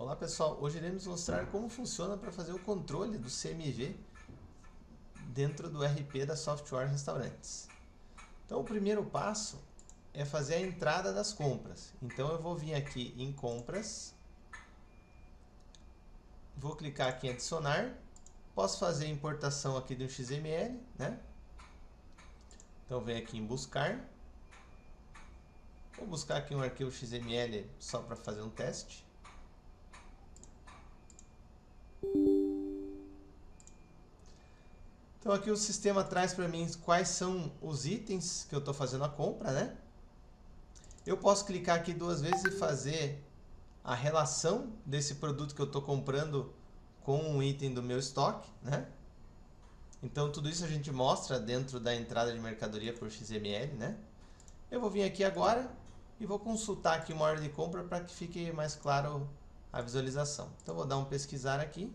Olá pessoal, hoje iremos mostrar como funciona para fazer o controle do CMV dentro do RP da Software Restaurantes. Então o primeiro passo é fazer a entrada das compras. Então eu vou vir aqui em compras, vou clicar aqui em adicionar, posso fazer a importação aqui do XML, né? Então venho aqui em buscar, vou buscar aqui um arquivo XML só para fazer um teste. Então aqui o sistema traz para mim quais são os itens que eu estou fazendo a compra, né? Eu posso clicar aqui duas vezes e fazer a relação desse produto que eu estou comprando com um item do meu estoque, né? Então tudo isso a gente mostra dentro da entrada de mercadoria por XML, né? Eu vou vir aqui agora e vou consultar aqui uma ordem de compra para que fique mais claro a visualização. Então vou dar um pesquisar aqui.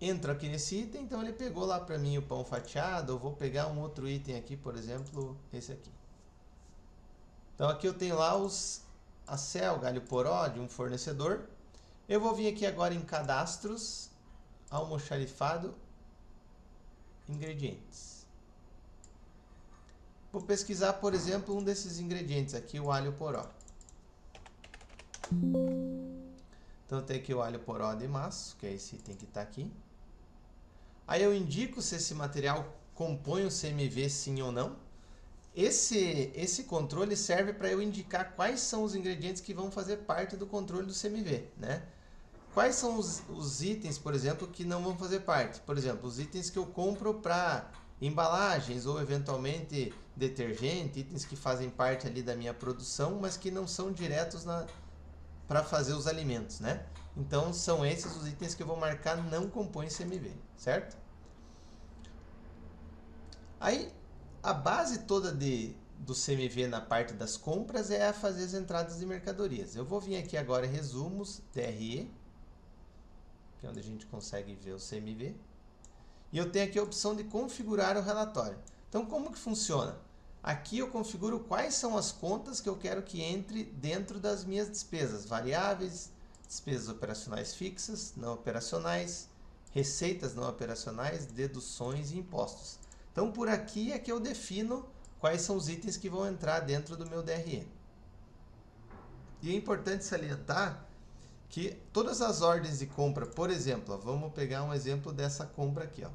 Entro aqui nesse item, então ele pegou lá para mim o pão fatiado. Eu vou pegar um outro item aqui, por exemplo, esse aqui. Então aqui eu tenho lá a Cel, galho poró de um fornecedor. Eu vou vir aqui agora em cadastros, almoxarifado, ingredientes. Vou pesquisar, por exemplo, um desses ingredientes aqui, o alho poró. Então eu tenho aqui o alho poró de maço, que é esse item que está aqui. Aí eu indico se esse material compõe o CMV sim ou não. Esse controle serve para eu indicar quais são os ingredientes que vão fazer parte do controle do CMV, né? Quais são os itens, por exemplo, que não vão fazer parte? Por exemplo, os itens que eu compro para embalagens ou eventualmente detergente, itens que fazem parte ali da minha produção, mas que não são diretos para fazer os alimentos, né? Então são esses os itens que eu vou marcar não compõem CMV, certo? Aí a base toda do CMV na parte das compras é a fazer as entradas de mercadorias. Eu vou vir aqui agora em resumos, DRE, que é onde a gente consegue ver o CMV. E eu tenho aqui a opção de configurar o relatório. Então como que funciona? Aqui eu configuro quais são as contas que eu quero que entre dentro das minhas despesas variáveis, despesas operacionais fixas, não operacionais, receitas não operacionais, deduções e impostos. Então por aqui é que eu defino quais são os itens que vão entrar dentro do meu DRE. E é importante salientar que todas as ordens de compra, por exemplo, vamos pegar um exemplo dessa compra aqui, ó.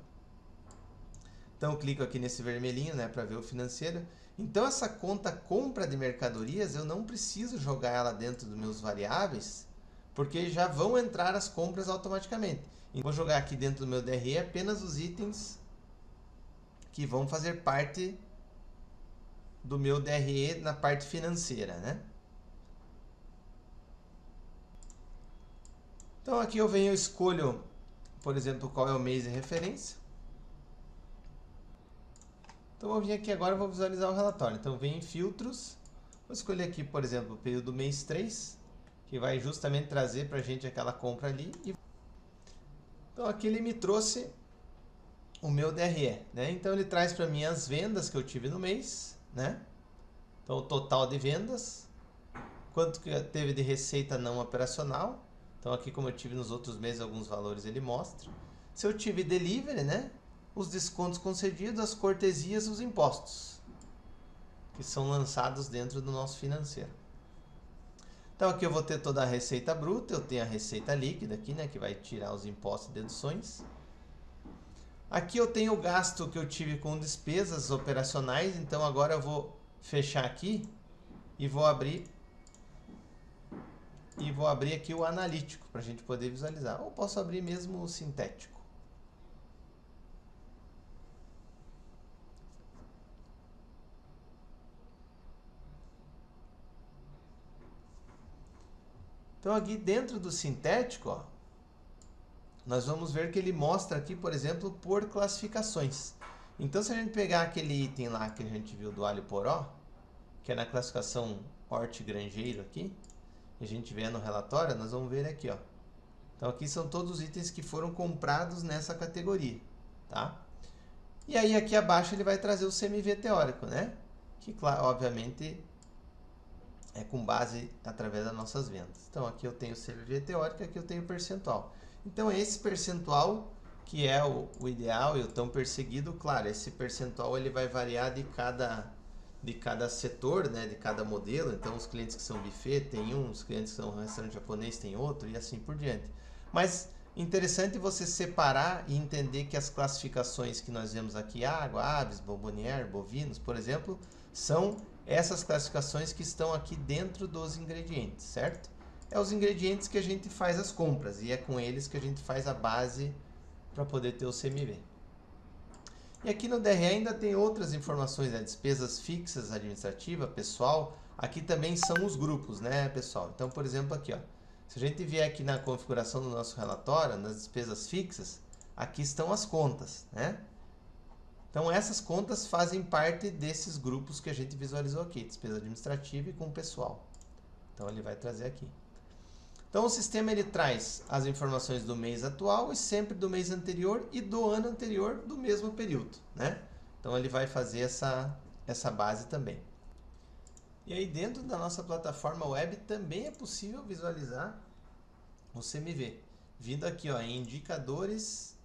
Então eu clico aqui nesse vermelhinho, né, para ver o financeiro. Então essa conta compra de mercadorias, eu não preciso jogar ela dentro dos meus variáveis, porque já vão entrar as compras automaticamente. Então, vou jogar aqui dentro do meu DRE apenas os itens que vão fazer parte do meu DRE na parte financeira, né? Então aqui eu venho e escolho, por exemplo, qual é o mês de referência. Então eu vou vir aqui agora e vou visualizar o relatório. Então eu venho em filtros, vou escolher aqui, por exemplo, o período mês 3, que vai justamente trazer para a gente aquela compra ali. Então aqui ele me trouxe o meu DRE, né? Então ele traz para mim as vendas que eu tive no mês, né? Então o total de vendas, quanto que teve de receita não operacional. Então aqui, como eu tive nos outros meses alguns valores, ele mostra. Se eu tive delivery, né? Os descontos concedidos, as cortesias, os impostos que são lançados dentro do nosso financeiro. Então aqui eu vou ter toda a receita bruta, eu tenho a receita líquida aqui, né, que vai tirar os impostos e deduções. Aqui eu tenho o gasto que eu tive com despesas operacionais, então agora eu vou fechar aqui e vou abrir aqui o analítico para a gente poder visualizar. Ou posso abrir mesmo o sintético. Então aqui dentro do sintético, ó, nós vamos ver que ele mostra aqui, por exemplo, por classificações. Então se a gente pegar aquele item lá que a gente viu do alho poró, que é na classificação hortigranjeiro aqui, e a gente vê no relatório, nós vamos ver aqui, ó. Então aqui são todos os itens que foram comprados nessa categoria, tá? E aí aqui abaixo ele vai trazer o CMV teórico, né? Que, claro, obviamente, com base através das nossas vendas. Então aqui eu tenho CMV teórico, aqui eu tenho percentual. Então esse percentual que é o ideal e o tão perseguido, claro, esse percentual ele vai variar de cada setor, né, de cada modelo. Então os clientes que são buffet tem um, os clientes que são restaurante japonês tem outro e assim por diante. Mas interessante você separar e entender que as classificações que nós vemos aqui, água, aves, bomboniere, bovinos, por exemplo, são essas classificações que estão aqui dentro dos ingredientes, certo? É os ingredientes que a gente faz as compras e é com eles que a gente faz a base para poder ter o CMV. E aqui no DRE ainda tem outras informações, né? Despesas fixas, administrativa, pessoal. Aqui também são os grupos, né, pessoal? Então, por exemplo, aqui, ó, se a gente vier aqui na configuração do nosso relatório, nas despesas fixas, aqui estão as contas, né? Então, essas contas fazem parte desses grupos que a gente visualizou aqui, despesa administrativa e com pessoal. Então, ele vai trazer aqui. Então, o sistema ele traz as informações do mês atual e sempre do mês anterior e do ano anterior do mesmo período, né? Então, ele vai fazer essa base também. E aí, dentro da nossa plataforma web, também é possível visualizar o CMV. Vindo aqui ó, em indicadores,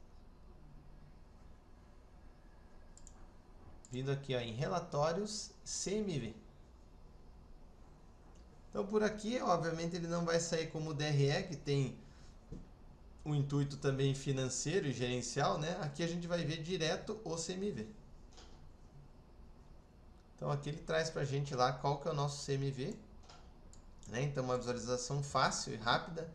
vindo aqui ó, em relatórios CMV. Então por aqui, obviamente, ele não vai sair como o DRE, que tem um intuito também financeiro e gerencial, né? Aqui a gente vai ver direto o CMV. Então aqui ele traz para a gente lá qual que é o nosso CMV, né? Então uma visualização fácil e rápida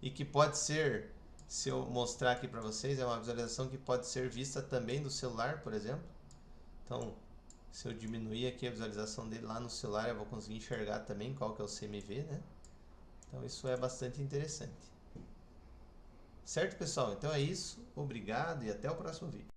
e que pode ser, se eu mostrar aqui para vocês, é uma visualização que pode ser vista também do celular, por exemplo. Então, se eu diminuir aqui a visualização dele lá no celular, eu vou conseguir enxergar também qual que é o CMV, né? Então, isso é bastante interessante. Certo, pessoal? Então é isso. Obrigado e até o próximo vídeo.